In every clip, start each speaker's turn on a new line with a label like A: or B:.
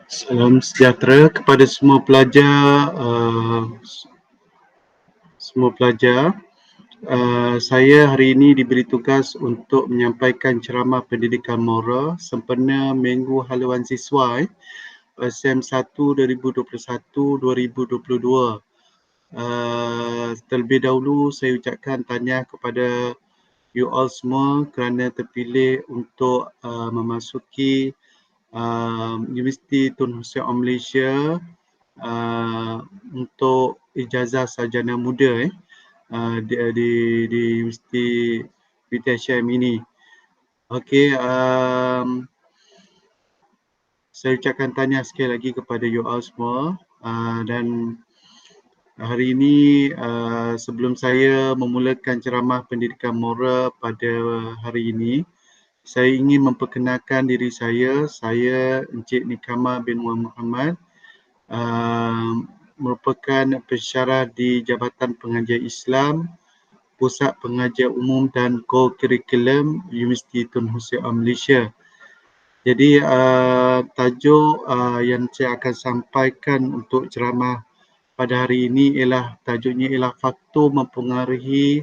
A: Salam sejahtera kepada semua pelajar. Saya hari ini diberi tugas untuk menyampaikan ceramah pendidikan moral sempena Minggu Haluan Siswa SEM1 2021-2022. Terlebih dahulu saya ucapkan tahniah kepada you all semua kerana terpilih untuk memasuki Universiti Tun Hussein of Malaysia untuk ijazah sarjana muda di Universiti BTHM ini. Okey, saya ucapkan tahniah sekali lagi kepada you all semua, dan hari ini sebelum saya memulakan ceramah pendidikan moral pada hari ini, saya ingin memperkenalkan diri saya. Saya Encik Nikama bin Muhammad, merupakan pensyarah di Jabatan Pengajian Islam, Pusat Pengajian Umum dan Co-Curriculum Universiti Tun Hussein of Malaysia. Jadi tajuk yang saya akan sampaikan untuk ceramah pada hari ini tajuknya ialah faktor mempengaruhi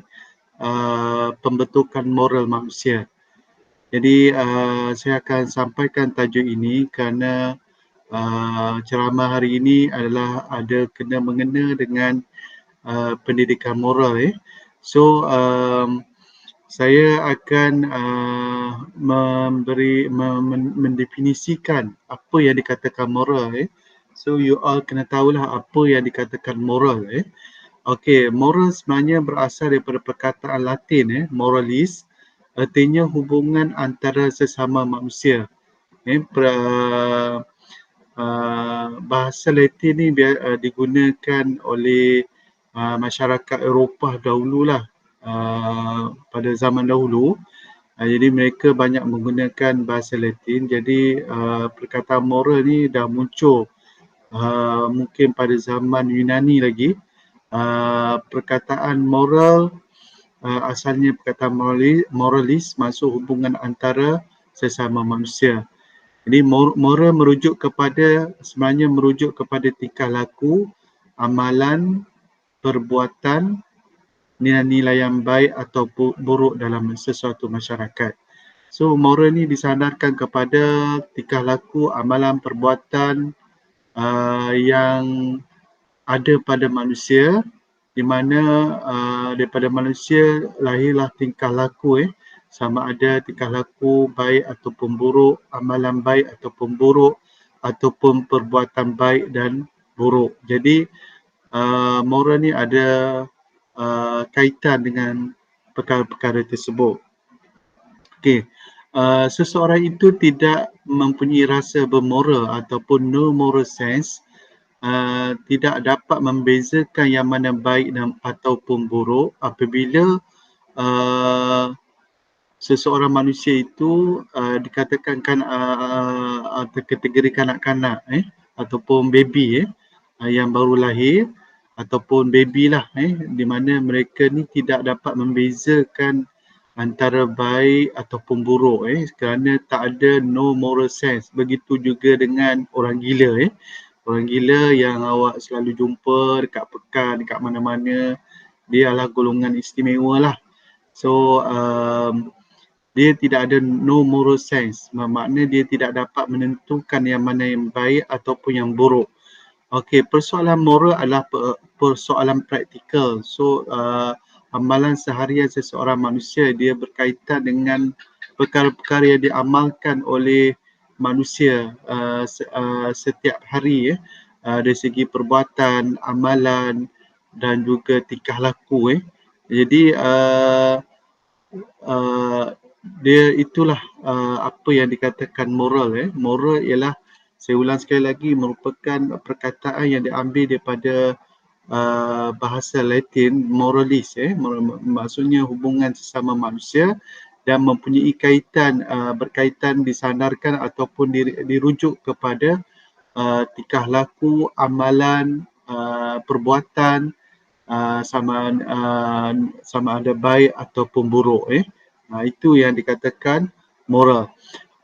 A: pembentukan moral manusia. Jadi saya akan sampaikan tajuk ini kerana ceramah hari ini adalah ada kena mengena dengan pendidikan moral. So saya akan mendefinisikan apa yang dikatakan moral. So you all kena tahulah apa yang dikatakan moral. Okey, moral sebenarnya berasal daripada perkataan Latin moralis, artinya hubungan antara sesama manusia. Bahasa Latin ni digunakan oleh masyarakat Eropah dahululah, pada zaman dahulu. Jadi mereka banyak menggunakan bahasa Latin. Jadi perkataan moral ni dah muncul mungkin pada zaman Yunani lagi. Perkataan moral asalnya perkataan moralis, maksud hubungan antara sesama manusia. Jadi moral sebenarnya merujuk kepada tingkah laku, amalan, perbuatan, nilai-nilai yang baik atau buruk dalam sesuatu masyarakat. So moral ni disandarkan kepada tingkah laku, amalan, perbuatan yang ada pada manusia, di mana daripada manusia lahirlah tingkah laku, sama ada tingkah laku baik ataupun buruk, amalan baik ataupun buruk, ataupun perbuatan baik dan buruk. Jadi moral ni ada kaitan dengan perkara-perkara tersebut. Okey, seseorang itu tidak mempunyai rasa bermoral ataupun no moral sense, tidak dapat membezakan yang mana baik ataupun buruk apabila seseorang manusia itu dikatakan kategori kanak-kanak ataupun baby yang baru lahir ataupun baby lah, di mana mereka ni tidak dapat membezakan antara baik ataupun buruk kerana tak ada no moral sense. Begitu juga dengan orang gila orang gila yang awak selalu jumpa dekat pekan, dekat mana-mana, dia adalah golongan istimewa lah. So dia tidak ada no moral sense, maknanya dia tidak dapat menentukan yang mana yang baik ataupun yang buruk. Okey, persoalan moral adalah persoalan praktikal. So amalan seharian seseorang manusia dia berkaitan dengan perkara-perkara yang diamalkan oleh manusia setiap hari dari segi perbuatan, amalan dan juga tingkah laku. Jadi dia itulah apa yang dikatakan moral. Moral ialah, saya ulang sekali lagi, merupakan perkataan yang diambil daripada bahasa Latin moralis, maksudnya hubungan sesama manusia dan mempunyai berkaitan disandarkan ataupun dirujuk kepada tingkah laku, amalan, perbuatan, sama ada baik ataupun buruk. Itu yang dikatakan moral.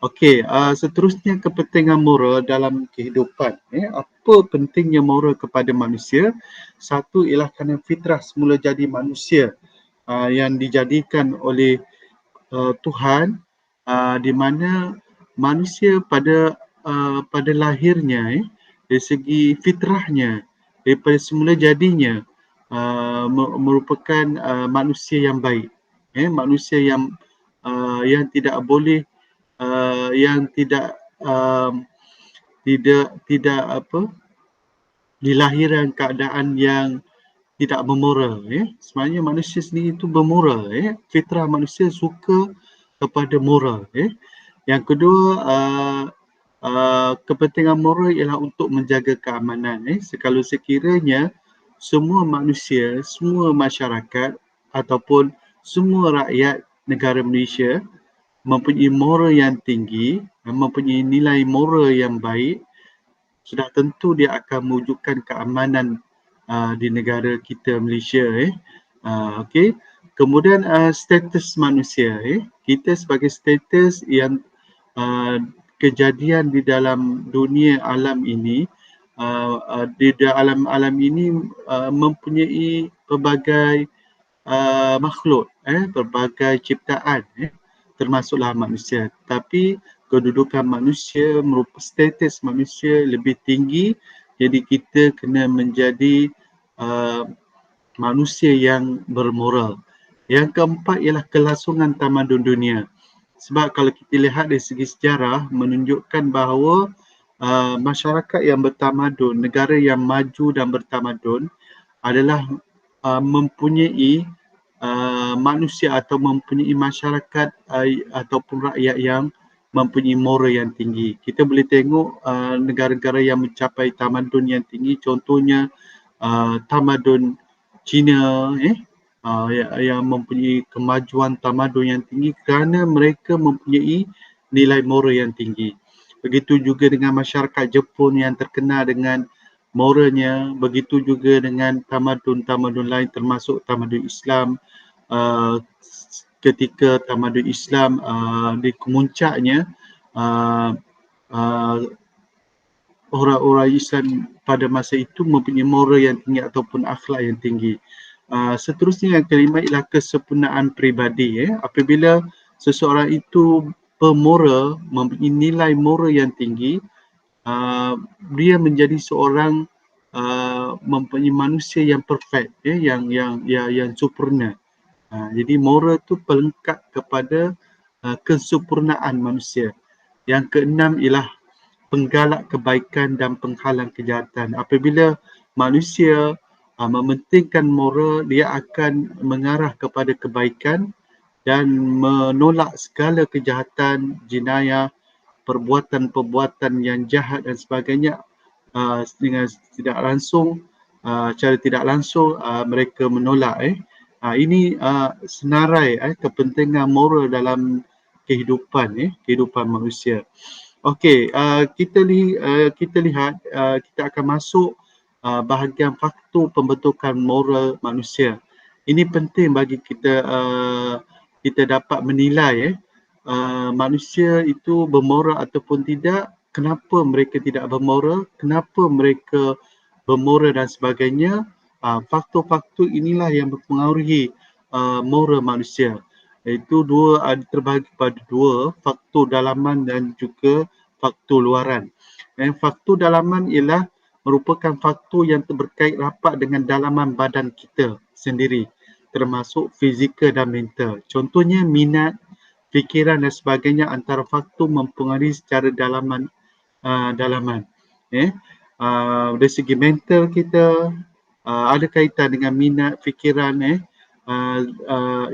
A: Okey, seterusnya kepentingan moral dalam kehidupan. Apa pentingnya moral kepada manusia? Satu ialah kerana fitrah semula jadi manusia yang dijadikan oleh Tuhan, di mana manusia pada lahirnya dari segi fitrahnya, daripada semula jadinya merupakan manusia yang baik. Manusia yang tidak boleh yang tidak tidak apa dilahirkan keadaan yang tidak bermoral. Sebenarnya manusia sendiri itu bermoral. Fitrah manusia suka kepada moral. Yang kedua, kepentingan moral ialah untuk menjaga keamanan. Sekalau sekiranya semua manusia, semua masyarakat ataupun semua rakyat negara Malaysia mempunyai moral yang tinggi, mempunyai nilai moral yang baik, sudah tentu dia akan mewujudkan keamanan di negara kita Malaysia. Okey. Kemudian status manusia. Kita sebagai status yang kejadian di dalam dunia alam ini, di dalam alam ini mempunyai pelbagai makhluk, pelbagai ciptaan, termasuklah manusia. Tapi kedudukan manusia, status manusia lebih tinggi, jadi kita kena menjadi manusia yang bermoral. Yang keempat ialah kelangsungan tamadun dunia. Sebab kalau kita lihat dari segi sejarah menunjukkan bahawa masyarakat yang bertamadun, negara yang maju dan bertamadun adalah mempunyai manusia atau mempunyai masyarakat ataupun rakyat yang mempunyai moral yang tinggi. Kita boleh tengok negara-negara yang mencapai tamadun yang tinggi, contohnya tamadun China, yang mempunyai kemajuan tamadun yang tinggi kerana mereka mempunyai nilai moral yang tinggi. Begitu juga dengan masyarakat Jepun yang terkenal dengan moralnya, begitu juga dengan tamadun-tamadun lain termasuk tamadun Islam. Ketika tamadun Islam di kemuncaknya, orang-orang Islam pada masa itu mempunyai moral yang tinggi ataupun akhlak yang tinggi. Seterusnya yang kelima ialah kesempurnaan peribadi. Apabila seseorang itu bermoral, mempunyai nilai moral yang tinggi, dia menjadi seorang mempunyai manusia yang perfect, yang sempurna. Jadi moral itu pelengkap kepada kesempurnaan manusia. Yang keenam ialah penggalak kebaikan dan penghalang kejahatan. Apabila manusia mementingkan moral, dia akan mengarah kepada kebaikan dan menolak segala kejahatan, jenayah, perbuatan-perbuatan yang jahat dan sebagainya. Dengan tidak langsung, cara tidak langsung mereka menolak. Ini senarai kepentingan moral dalam kehidupan manusia. Okey, kita lihat, kita akan masuk bahagian faktor pembentukan moral manusia. Ini penting bagi kita dapat menilai manusia itu bermoral ataupun tidak, kenapa mereka tidak bermoral, kenapa mereka bermoral dan sebagainya. Faktor-faktor inilah yang mempengaruhi moral manusia. Iaitu terbahagi pada dua, faktor dalaman dan juga faktor luaran. Faktor dalaman ialah merupakan faktor yang berkait rapat dengan dalaman badan kita sendiri, termasuk fizikal dan mental. Contohnya minat, fikiran dan sebagainya antara faktor mempengaruhi secara dalaman. Dari segi mental kita ada kaitan dengan minat, fikiran,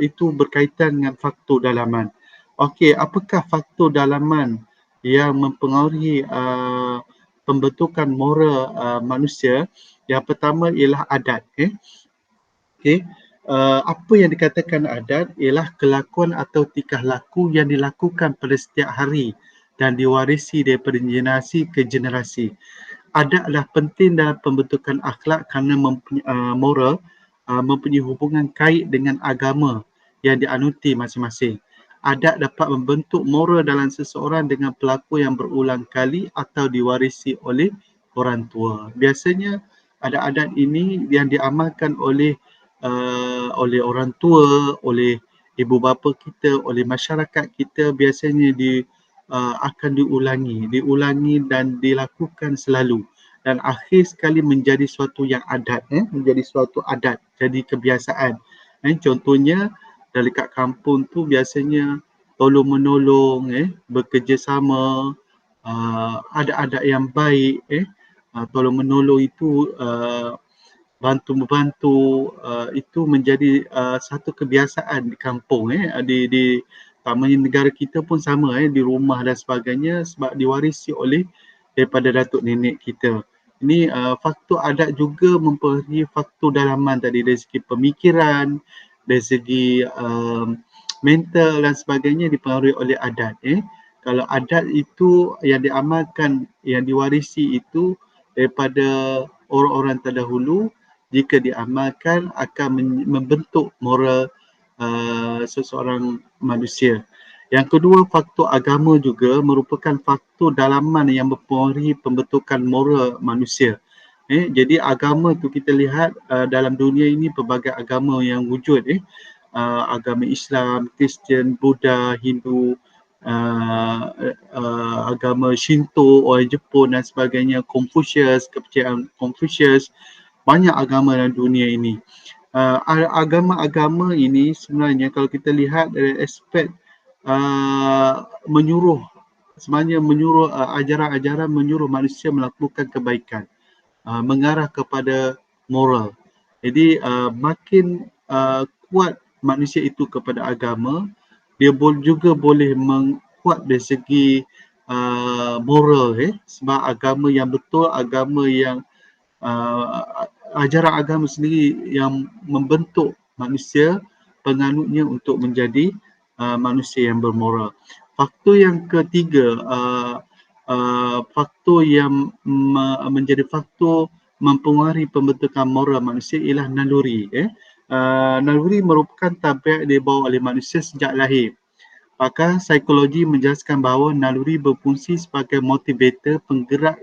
A: itu berkaitan dengan faktor dalaman. Okey, apakah faktor dalaman yang mempengaruhi pembentukan moral manusia? Yang pertama ialah adat. Okey, apa yang dikatakan adat ialah kelakuan atau tingkah laku yang dilakukan pada setiap hari dan diwarisi daripada generasi ke generasi. Adat adalah penting dalam pembentukan akhlak kerana moral mempunyai hubungan kait dengan agama yang dianuti masing-masing. adat dapat membentuk moral dalam seseorang dengan berlaku yang berulang kali atau diwarisi oleh orang tua. Biasanya adat-adat ini yang diamalkan oleh orang tua, oleh ibu bapa kita, oleh masyarakat kita biasanya akan diulangi dan dilakukan selalu dan akhir sekali menjadi suatu yang adat, menjadi suatu adat, jadi kebiasaan. Contohnya dari kat kampung tu biasanya tolong menolong, bekerjasama, adat-adat yang baik, tolong menolong itu, bantu membantu, itu menjadi satu kebiasaan di kampung, di utamanya negara kita pun sama, di rumah dan sebagainya, sebab diwarisi oleh daripada datuk nenek kita. Ini faktor adat juga mempengaruhi faktor dalaman tadi dari segi pemikiran, dari segi mental dan sebagainya dipengaruhi oleh adat. Kalau adat itu yang diamalkan, yang diwarisi itu daripada orang-orang terdahulu, jika diamalkan akan membentuk moral seseorang manusia. Yang kedua, faktor agama juga merupakan faktor dalaman yang mempengaruhi pembentukan moral manusia. Jadi agama tu kita lihat dalam dunia ini pelbagai agama yang wujud. Agama Islam, Kristian, Buddha, Hindu, agama Shinto, orang Jepun dan sebagainya, kepercayaan Confucius, banyak agama dalam dunia ini. Agama-agama ini sebenarnya kalau kita lihat dari aspek sebenarnya menyuruh ajaran-ajaran menyuruh manusia melakukan kebaikan, mengarah kepada moral. Jadi makin kuat manusia itu kepada agama, dia juga boleh kuat dari segi moral, sebab agama yang betul, agama yang ajaran agama sendiri yang membentuk manusia, penganutnya untuk menjadi manusia yang bermoral. Faktor yang ketiga, faktor yang menjadi faktor mempengaruhi pembentukan moral manusia ialah naluri. Naluri merupakan tabiat dibawa oleh manusia sejak lahir. Pakar psikologi menjelaskan bahawa naluri berfungsi sebagai motivator penggerak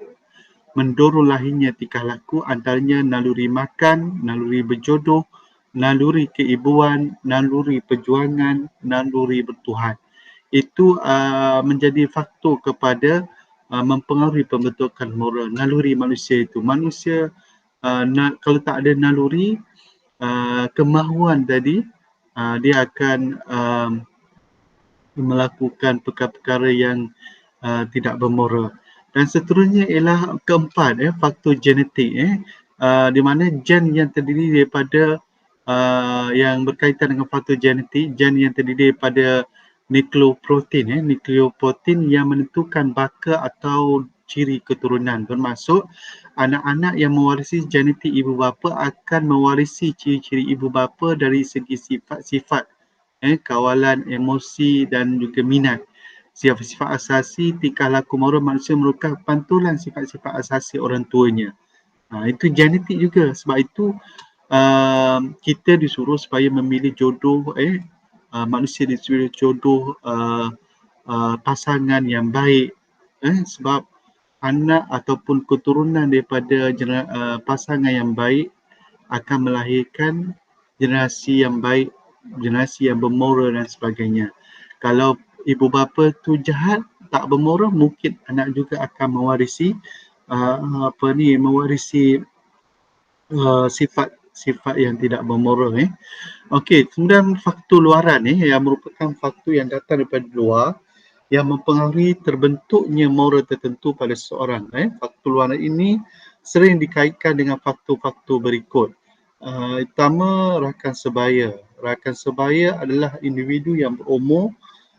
A: mendorong lahirnya tingkah laku, antaranya naluri makan, naluri berjodoh, naluri keibuan, naluri perjuangan, naluri bertuhan. Itu menjadi faktor kepada mempengaruhi pembentukan moral naluri manusia itu. Manusia kalau tak ada naluri, kemahuan tadi, dia akan melakukan perkara-perkara yang tidak bermoral. Dan seterusnya ialah keempat, faktor genetik, di mana gen yang terdiri daripada yang berkaitan dengan faktor genetik, gen yang terdiri daripada nukleoprotein, nukleoprotein yang menentukan baka atau ciri keturunan, bermaksud anak-anak yang mewarisi genetik ibu bapa akan mewarisi ciri-ciri ibu bapa dari segi sifat-sifat, kawalan, emosi dan juga minat. Sifat-sifat asasi tingkah laku moral manusia merupakan pantulan sifat-sifat asasi orang tuanya. Itu genetik juga. Sebab itu kita disuruh supaya memilih jodoh, manusia disuruh jodoh pasangan yang baik, sebab anak ataupun keturunan daripada pasangan yang baik akan melahirkan generasi yang baik, generasi yang bermoral dan sebagainya. Kalau ibu bapa tu jahat, tak bermoral, mungkin anak juga akan mewarisi sifat yang tidak bermoral. Okey, kemudian faktor luaran yang merupakan faktor yang datang daripada luar yang mempengaruhi terbentuknya moral tertentu pada seseorang. Faktor luaran ini sering dikaitkan dengan faktor-faktor berikut. Pertama, rakan sebaya. Rakan sebaya adalah individu yang berumur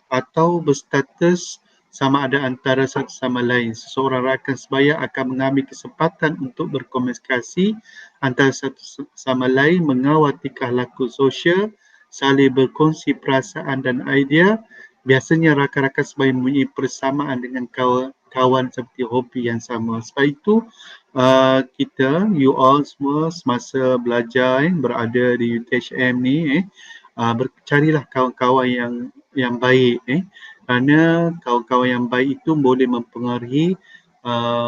A: atau berstatus sama ada antara satu sama lain. Seseorang rakan sebaya akan mengambil kesempatan untuk berkomunikasi antara satu sama lain, mengawal tingkah laku sosial, saling berkongsi perasaan dan idea. Biasanya rakan-rakan sebaya mempunyai persamaan dengan kawan seperti hobi yang sama. Sebab itu kita, you all semua semasa belajar berada di UTHM ni, carilah kawan-kawan yang baik kerana kawan-kawan yang baik itu boleh mempengaruhi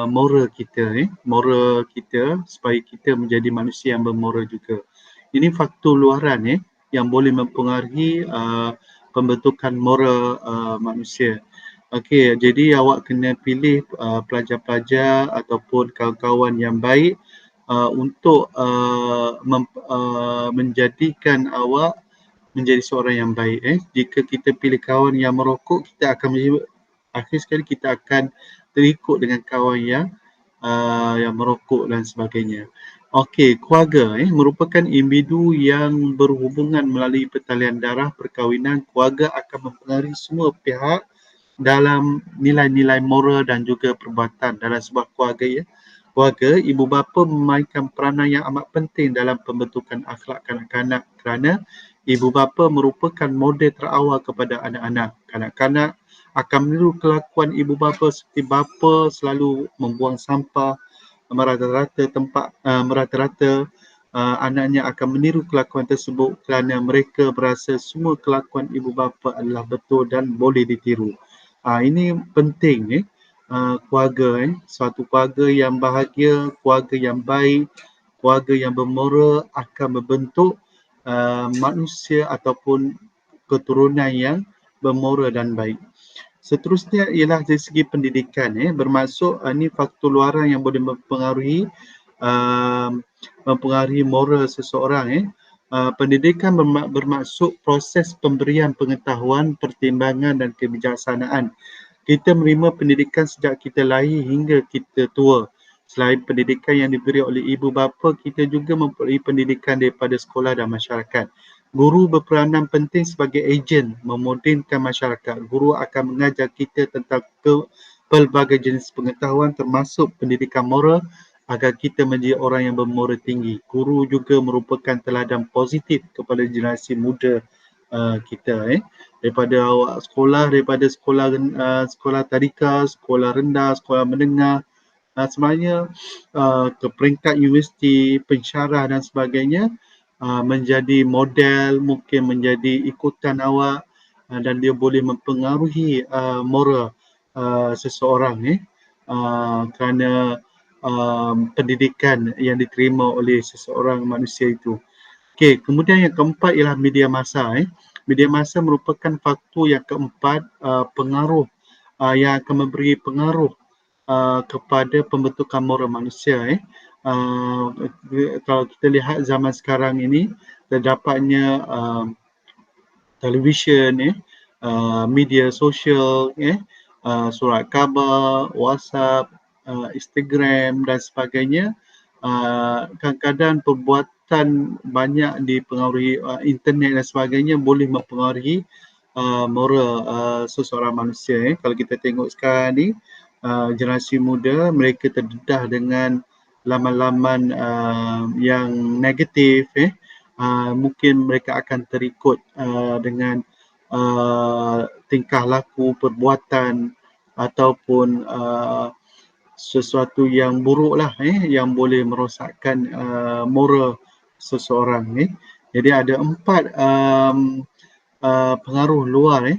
A: moral kita moral kita supaya kita menjadi manusia yang bermoral juga. Ini faktor luaran yang boleh mempengaruhi pembentukan moral manusia. Okey, jadi awak kena pilih pelajar-pelajar ataupun kawan-kawan yang baik untuk menjadikan awak menjadi seorang yang baik. Jika kita pilih kawan yang merokok, kita akan akhir sekali kita akan terikut dengan kawan yang merokok dan sebagainya. Okey, keluarga merupakan individu yang berhubungan melalui pertalian darah, perkahwinan. Keluarga akan mempengaruhi semua pihak dalam nilai-nilai moral dan juga perbuatan dalam sebuah keluarga. Keluarga, ibu bapa memainkan peranan yang amat penting dalam pembentukan akhlak kanak-kanak kerana ibu bapa merupakan model terawal kepada anak-anak. Kanak-kanak akan meniru kelakuan ibu bapa seperti bapa selalu membuang sampah merata-rata anaknya akan meniru kelakuan tersebut kerana mereka berasa semua kelakuan ibu bapa adalah betul dan boleh ditiru. Ini penting keluarga suatu keluarga yang bahagia, keluarga yang baik, keluarga yang bermoral akan membentuk manusia ataupun keturunan yang bermoral dan baik. Seterusnya ialah dari segi pendidikan bermaksud ini faktor luaran yang boleh mempengaruhi moral seseorang. Pendidikan bermaksud proses pemberian pengetahuan, pertimbangan dan kebijaksanaan. Kita menerima pendidikan sejak kita lahir hingga kita tua. Selain pendidikan yang diberi oleh ibu bapa, kita juga memperoleh pendidikan daripada sekolah dan masyarakat. Guru berperanan penting sebagai ejen memodenkan masyarakat. Guru akan mengajar kita tentang pelbagai jenis pengetahuan termasuk pendidikan moral agar kita menjadi orang yang bermoral tinggi. Guru juga merupakan teladan positif kepada generasi muda kita. Daripada awak daripada sekolah tadika, sekolah rendah, sekolah menengah, sebenarnya ke peringkat universiti, pensyarah dan sebagainya, menjadi model, mungkin menjadi ikutan awak dan dia boleh mempengaruhi moral seseorang kerana pendidikan yang diterima oleh seseorang manusia itu. Okey, kemudian yang keempat ialah media massa. Media massa merupakan faktor yang keempat pengaruh yang akan memberi pengaruh kepada pembentukan moral manusia. Kalau kita lihat zaman sekarang ini, terdapatnya televisyen, media sosial, surat khabar, WhatsApp, Instagram dan sebagainya. Kadang-kadang perbuatan banyak dipengaruhi internet dan sebagainya boleh mempengaruhi moral seseorang manusia. Kalau kita tengok sekarang ni, generasi muda mereka terdedah dengan laman-laman yang negatif. Mungkin mereka akan terikut dengan tingkah laku, perbuatan ataupun sesuatu yang buruk lah yang boleh merosakkan moral seseorang. Jadi ada 4 pengaruh luar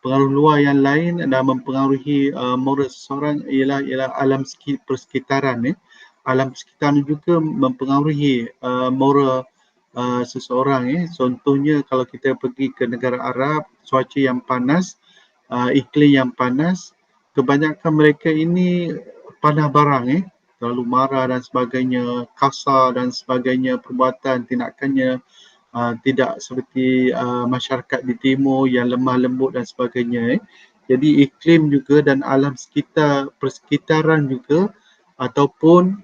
A: pengaruh luar yang lain dan mempengaruhi moral seseorang ialah alam persekitaran. Alam persekitaran juga mempengaruhi moral seseorang. Contohnya kalau kita pergi ke negara Arab, cuaca yang panas, iklim yang panas, kebanyakan mereka ini panah barang terlalu marah dan sebagainya, kasar dan sebagainya, perbuatan tindakannya tidak seperti masyarakat di timur yang lemah lembut dan sebagainya. Jadi iklim juga dan alam persekitaran juga ataupun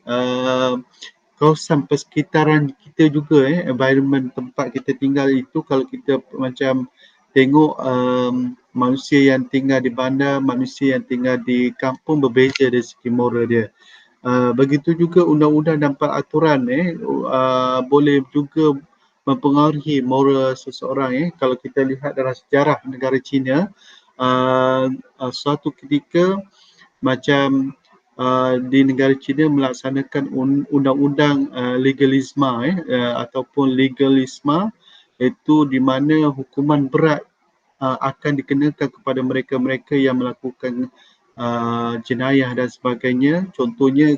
A: kawasan persekitaran kita juga environment tempat kita tinggal itu, kalau kita macam tengok manusia yang tinggal di bandar, manusia yang tinggal di kampung berbeza dari segi moral dia. Begitu juga undang-undang dan peraturan boleh juga mempengaruhi moral seseorang. Kalau kita lihat dalam sejarah negara China, suatu ketika macam di negara China melaksanakan undang-undang legalisme ataupun legalisme, itu di mana hukuman berat akan dikenakan kepada mereka-mereka yang melakukan jenayah dan sebagainya. Contohnya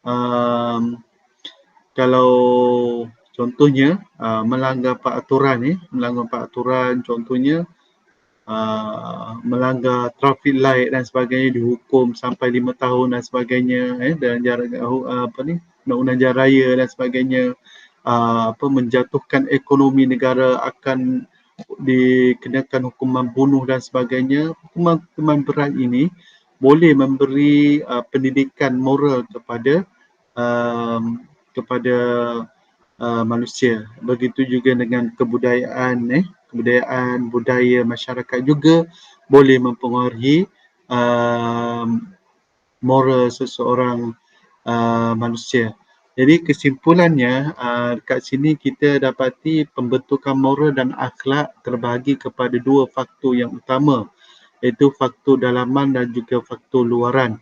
A: um, kalau contohnya melanggar peraturan contohnya melanggar traffic light dan sebagainya, dihukum sampai 5 tahun dan sebagainya, dan undang-undang jalan raya dan sebagainya, menjatuhkan ekonomi negara akan dikenakan hukuman bunuh dan sebagainya. Hukuman berat ini boleh memberi pendidikan moral kepada manusia. Begitu juga dengan kebudayaan budaya masyarakat juga boleh mempengaruhi moral seseorang manusia. Jadi kesimpulannya, dekat sini kita dapati pembentukan moral dan akhlak terbahagi kepada dua faktor yang utama, iaitu faktor dalaman dan juga faktor luaran.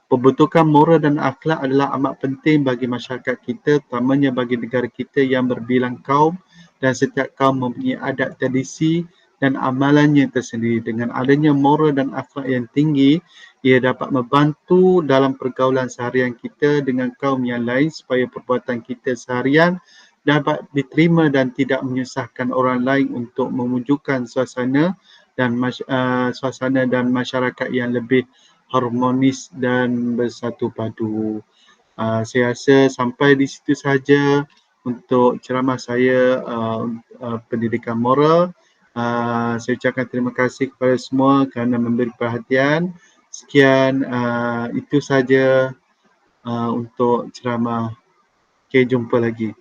A: Pembentukan moral dan akhlak adalah amat penting bagi masyarakat kita, terutamanya bagi negara kita yang berbilang kaum, dan setiap kaum mempunyai adat, tradisi dan amalannya tersendiri. Dengan adanya moral dan akhlak yang tinggi, ia dapat membantu dalam pergaulan seharian kita dengan kaum yang lain supaya perbuatan kita seharian dapat diterima dan tidak menyusahkan orang lain untuk mewujudkan suasana dan masyarakat yang lebih harmonis dan bersatu padu. Saya rasa sampai di situ saja untuk ceramah saya pendidikan moral. Saya ucapkan terima kasih kepada semua kerana memberi perhatian. Sekian, itu saja untuk ceramah. Okay, jumpa lagi.